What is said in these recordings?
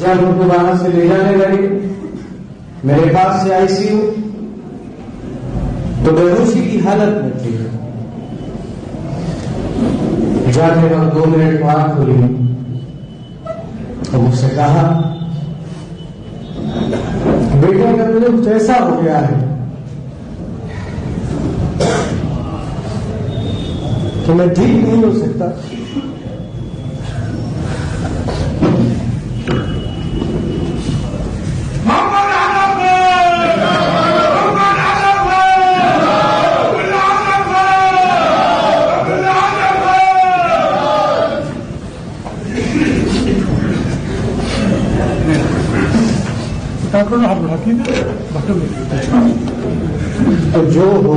जब उनको वहां से ले जाने लगे मेरे पास से आईसीयू, तो बेहोशी की हालत में थी। जाने वक्त 2 मिनट को आंख खुली और मुझसे कहा, बेटा का मुझे कुछ ऐसा हो गया है कि मैं ठीक नहीं हो सकता। तो जो हो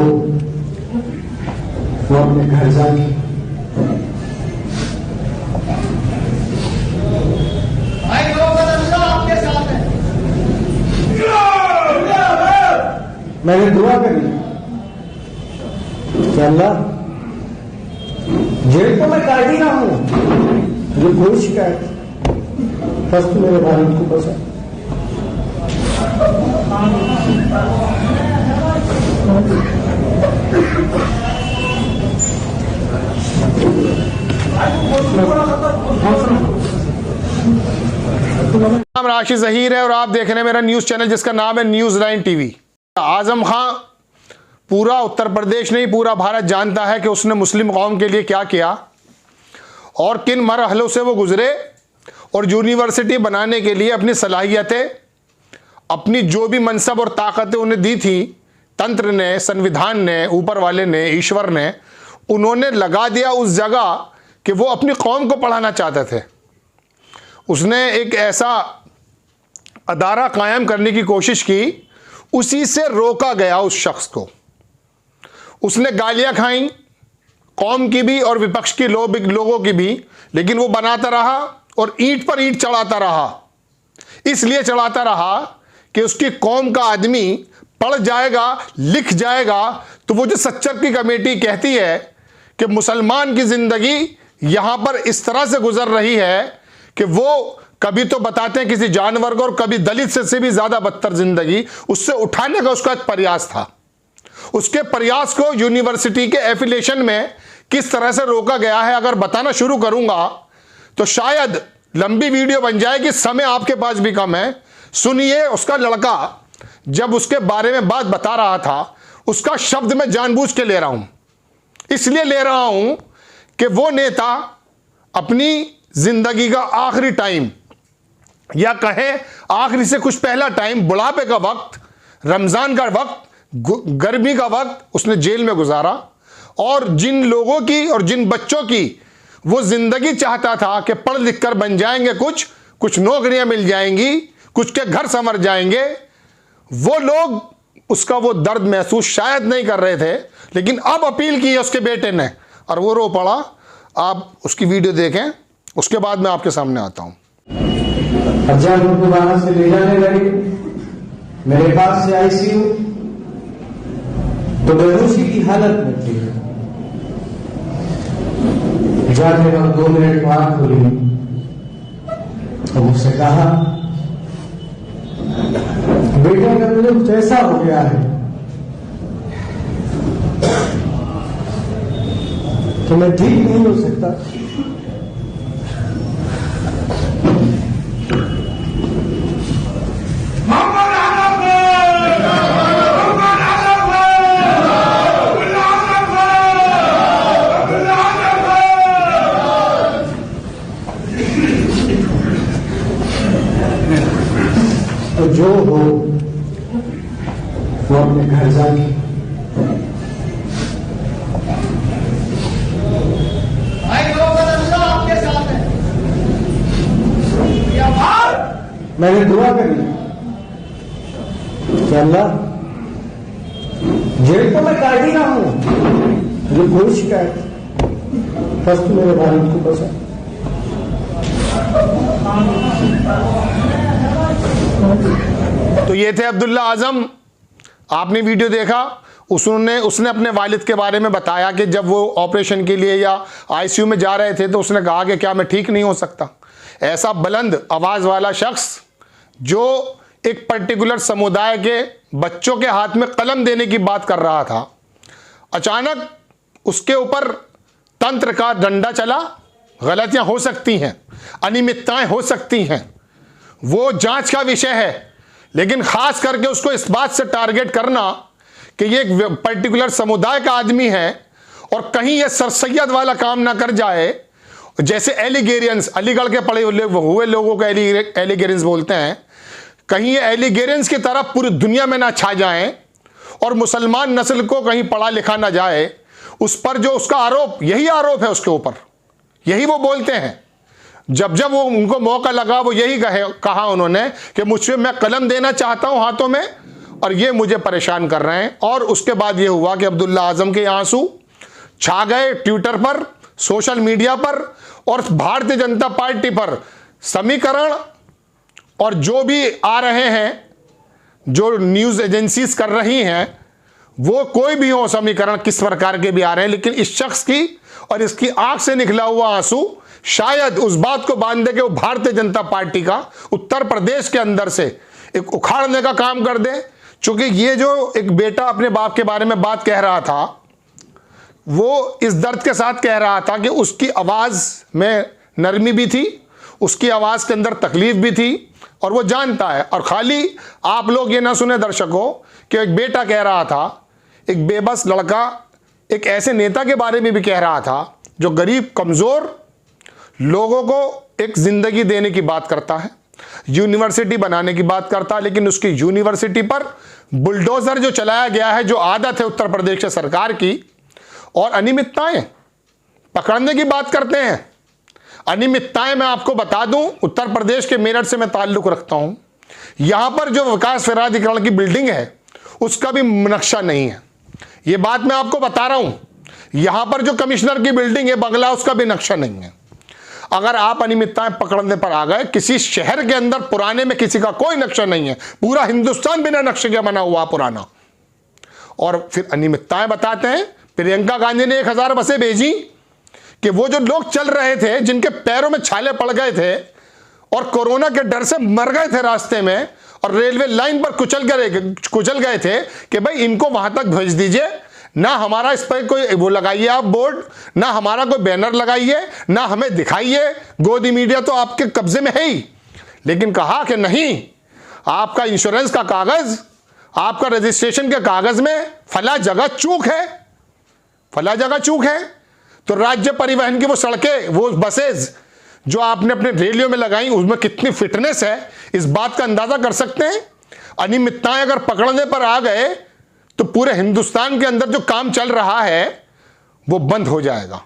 वो अपने घर जाके आपके साथ है। मैंने दुआ करी कि अल्लाह, जेल तो मैं काट ही रहा हूं, मुझे कोई शिकायत, बस तू मेरे वालिद को बचा। नाम राशि ज़हीर है और आप देख रहे हैं मेरा न्यूज़ चैनल जिसका नाम है न्यूज़ 9 टीवी। आजम खां, पूरा उत्तर प्रदेश नहीं पूरा भारत जानता है कि उसने मुस्लिम कौम के लिए क्या किया और किन मरहलों से वो गुजरे, और यूनिवर्सिटी बनाने के लिए अपनी सलाहियतें, अपनी जो भी मनसब और ताकतें उन्हें दी थी, तंत्र ने, संविधान ने, ऊपर वाले ने, ईश्वर ने, उन्होंने लगा दिया उस जगह कि वो अपनी कौम को पढ़ाना चाहते थे। उसने एक ऐसा अदारा कायम करने की कोशिश की, उसी से रोका गया उस शख्स को। उसने गालियां खाई, कौम की भी और विपक्ष की लोगों की भी, लेकिन वो बनाता रहा और ईंट पर ईंट चढ़ाता रहा। इसलिए चढ़ाता रहा कि उसकी कौम का आदमी पढ़ जाएगा, लिख जाएगा, तो वो जो सच्चर की कमेटी कहती है कि मुसलमान की जिंदगी यहां पर इस तरह से गुजर रही है कि वो कभी तो बताते हैं किसी जानवर को, और कभी दलित से भी ज्यादा बदतर जिंदगी, उससे उठाने का उसका एक प्रयास था। उसके प्रयास को यूनिवर्सिटी के एफिलिएशन में किस तरह से रोका गया है अगर बताना शुरू करूंगा तो शायद लंबी वीडियो बन जाएगी, समय आपके पास भी कम है। सुनिए, उसका लड़का जब उसके बारे में बात बता रहा था, उसका शब्द मैं जानबूझ के ले रहा हूं, इसलिए ले रहा हूं कि वो नेता अपनी जिंदगी का आखिरी टाइम, या कहें आखिरी से कुछ पहला टाइम, बुढ़ापे का वक्त, रमजान का वक्त, गर्मी का वक्त उसने जेल में गुजारा। और जिन लोगों की और जिन बच्चों की वो जिंदगी चाहता था कि पढ़ लिख कर बन जाएंगे, कुछ नौकरियां मिल जाएंगी, कुछ के घर संवर जाएंगे, वो लोग उसका वो दर्द महसूस शायद नहीं कर रहे थे, लेकिन अब अपील की है उसके बेटे ने और वो रो पड़ा। आप उसकी वीडियो देखें, उसके बाद मैं आपके सामने आता हूं। जब उनको वहां से ले जाने लगे मेरे पास से आईसीयू, तो बेहोशी की हालत में थी। जाने वक्त 2 मिनट को आंख खुली और मुझसे कहा, बेटा का मुझे कुछ ऐसा हो गया है कि मैं ठीक नहीं हो सकता। तो जो हो वो अपने घर जाके आपके साथ है। मैंने दुआ करी कि अल्लाह, जेल तो मैं काट ही रहा हूं, मुझे कोई शिकायत, बस तू मेरे वालिद को बचा। तो ये थे अब्दुल्ला आजम, आपने वीडियो देखा। उसने अपने वालिद के बारे में बताया कि जब वो ऑपरेशन के लिए या आईसीयू में जा रहे थे तो उसने कहा कि क्या मैं ठीक नहीं हो सकता। ऐसा बुलंद आवाज वाला शख्स जो एक पर्टिकुलर समुदाय के बच्चों के हाथ में कलम देने की बात कर रहा था, अचानक उसके ऊपर तंत्र का डंडा चला। गलतियां हो सकती हैं, अनियमितताएं हो सकती हैं, वो जांच का विषय है, लेकिन खास करके उसको इस बात से टारगेट करना कि ये एक पर्टिकुलर समुदाय का आदमी है और कहीं ये सरसैयद वाला काम ना कर जाए, जैसे एलिगेरियंस, अलीगढ़ के पढ़े हुए लोगों को एलिगेरियंस बोलते हैं, कहीं ये एलिगेरियंस की तरफ पूरी दुनिया में ना छा जाएं और मुसलमान नस्ल को कहीं पढ़ा लिखा ना जाए। उस पर जो उसका आरोप, यही आरोप है उसके ऊपर, यही वो बोलते हैं। जब जब वो उनको मौका लगा वो यही कहा उन्होंने कि मुझसे, मैं कलम देना चाहता हूं हाथों में और ये मुझे परेशान कर रहे हैं। और उसके बाद ये हुआ कि अब्दुल्ला आजम के आंसू छा गए ट्विटर पर, सोशल मीडिया पर और भारतीय जनता पार्टी पर। समीकरण और जो भी आ रहे हैं, जो न्यूज़ एजेंसीज कर रही हैं, वो कोई भी हो समीकरण किस प्रकार के भी आ रहे हैं, लेकिन इस शख्स की और इसकी आंख से निकला हुआ आंसू शायद उस बात को बांध दे कि वो भारतीय जनता पार्टी का उत्तर प्रदेश के अंदर से एक उखाड़ने का काम कर दे। चूंकि ये जो एक बेटा अपने बाप के बारे में बात कह रहा था, वो इस दर्द के साथ कह रहा था कि उसकी आवाज़ में नरमी भी थी, उसकी आवाज़ के अंदर तकलीफ भी थी और वो जानता है। और खाली आप लोग ये ना सुने दर्शकों कि एक बेटा कह रहा था, एक बेबस लड़का एक ऐसे नेता के बारे में भी कह रहा था जो गरीब कमज़ोर लोगों को एक ज़िंदगी देने की बात करता है, यूनिवर्सिटी बनाने की बात करता है, लेकिन उसकी यूनिवर्सिटी पर बुलडोज़र जो चलाया गया है, जो आदत है उत्तर प्रदेश सरकार की, और अनियमितताएं पकड़ने की बात करते हैं। अनियमितताएं मैं आपको बता दूं, उत्तर प्रदेश के मेरठ से मैं ताल्लुक़ रखता हूं। यहां पर जो विकास प्राधिकरण की बिल्डिंग है उसका भी नक्शा नहीं है, ये बात मैं आपको बता रहा हूं। यहां पर जो कमिश्नर की बिल्डिंग है बंगला, उसका भी नक्शा नहीं है। अगर आप अनियमितताएं पकड़ने पर आ गए, किसी शहर के अंदर पुराने में किसी का कोई नक्शा नहीं है, पूरा हिंदुस्तान बिना नक्शे के बना हुआ पुराना, और फिर अनियमितताएं बताते हैं। प्रियंका गांधी ने 1000 बसें भेजी कि वो जो लोग चल रहे थे, जिनके पैरों में छाले पड़ गए थे और कोरोना के डर से मर गए थे रास्ते में और रेलवे लाइन पर कुचल गए थे, कि भाई इनको वहां तक भेज दीजिए, ना हमारा इस पर कोई वो लगाइए आप बोर्ड, ना हमारा कोई बैनर लगाइए, ना हमें दिखाइए, गोदी मीडिया तो आपके कब्जे में है ही। लेकिन कहा कि नहीं, आपका इंश्योरेंस का कागज, आपका रजिस्ट्रेशन के कागज में फला जगह चूक है, फला जगह चूक है। तो राज्य परिवहन की वो सड़कें, वो बसेज जो आपने अपने रैलियों में लगाई, उसमें कितनी फिटनेस है, इस बात का अंदाजा कर सकते हैं। अनियमितताएं अगर पकड़ने पर आ गए तो पूरे हिंदुस्तान के अंदर जो काम चल रहा है वो बंद हो जाएगा।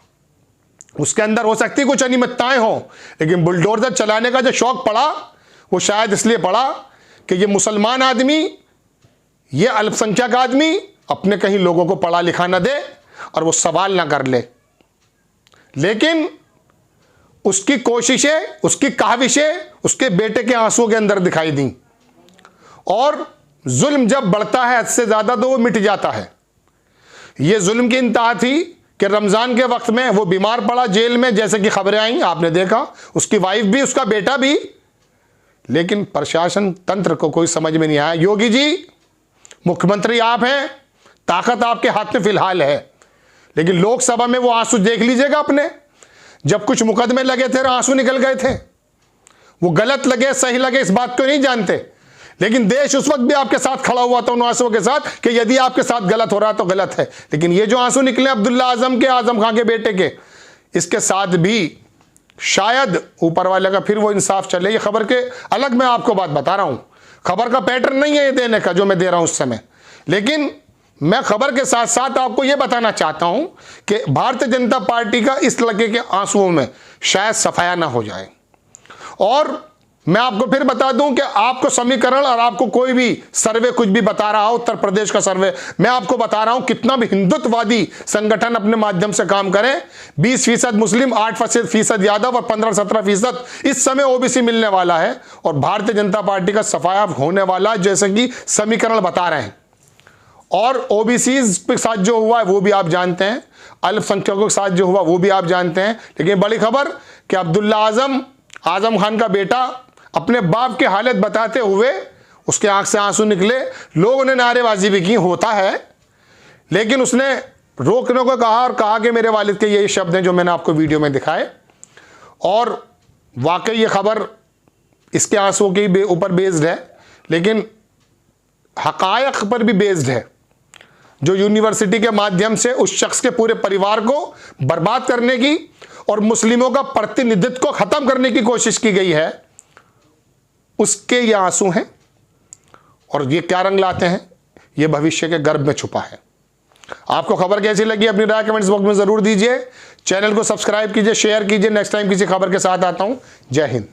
उसके अंदर हो सकती कुछ अनियमितताएं हो, लेकिन बुलडोजर चलाने का जो शौक पड़ा वो शायद इसलिए पड़ा कि ये मुसलमान आदमी, ये अल्पसंख्यक आदमी अपने कहीं लोगों को पढ़ा लिखा ना दे और वो सवाल ना कर ले। लेकिन उसकी कोशिशें, उसकी काविशें उसके बेटे के आंसुओं के अंदर दिखाई दी। और जुल्म जब बढ़ता है हद से ज़्यादा तो वो मिट जाता है। ये जुल्म की इंतहा थी कि रमज़ान के वक्त में वो बीमार पड़ा जेल में, जैसे कि खबरें आई, आपने देखा, उसकी वाइफ भी, उसका बेटा भी। लेकिन प्रशासन तंत्र को कोई समझ में नहीं आया। योगी जी, मुख्यमंत्री आप हैं, ताकत आपके हाथ में फिलहाल है, लेकिन लोकसभा में वो आंसू देख लीजिएगा अपने, जब कुछ मुकदमे लगे थे आंसू निकल गए थे। वो गलत लगे सही लगे इस बात को नहीं जानते, लेकिन देश उस वक्त भी आपके साथ खड़ा हुआ था उन आंसुओं के साथ कि यदि आपके साथ गलत हो रहा तो गलत है। लेकिन ये जो आंसू निकले अब्दुल्ला आजम के, आजम खान के बेटे के, इसके साथ भी शायद ऊपर वाले का फिर वो इंसाफ चले। ये खबर के अलग मैं आपको बात बता रहा हूं, खबर का पैटर्न नहीं है ये देने का जो मैं दे रहा हूं उस समय, लेकिन मैं खबर के साथ साथ आपको यह बताना चाहता हूं कि भारतीय जनता पार्टी का इस लड़के के आंसुओं में शायद सफाया ना हो जाए। और मैं आपको फिर बता दूं कि आपको समीकरण और आपको कोई भी सर्वे कुछ भी बता रहा हो, उत्तर प्रदेश का सर्वे, मैं आपको बता रहा हूं कितना भी हिंदुत्ववादी संगठन अपने माध्यम से काम करें, 20% मुस्लिम, 8% यादव और 15-17% इस समय ओबीसी मिलने वाला है और भारतीय जनता पार्टी का सफाया होने वाला, जैसे कि समीकरण बता रहे हैं। और ओबीसीज के साथ जो हुआ है वो भी आप जानते हैं, अल्पसंख्यकों के साथ जो हुआ वो भी आप जानते हैं। लेकिन बड़ी खबर कि अब्दुल्ला आजम आजम खान का बेटा अपने बाप की हालत बताते हुए उसके आंख से आंसू निकले, लोगों ने नारेबाजी भी की, होता है, लेकिन उसने रोकने को कहा और कहा कि मेरे वालिद के यही शब्द हैं जो मैंने आपको वीडियो में दिखाए। और वाकई ये खबर इसके आंसुओं के ऊपर बेस्ड है, लेकिन हकायक पर भी बेस्ड है, जो यूनिवर्सिटी के माध्यम से उस शख्स के पूरे परिवार को बर्बाद करने की और मुस्लिमों का प्रतिनिधित्व को खत्म करने की कोशिश की गई है, उसके ये आंसू हैं। और ये क्या रंग लाते हैं, ये भविष्य के गर्भ में छुपा है। आपको खबर कैसी लगी अपनी राय कमेंट्स बॉक्स में जरूर दीजिए। चैनल को सब्सक्राइब कीजिए, शेयर कीजिए। नेक्स्ट टाइम किसी खबर के साथ आता हूं। जय हिंद।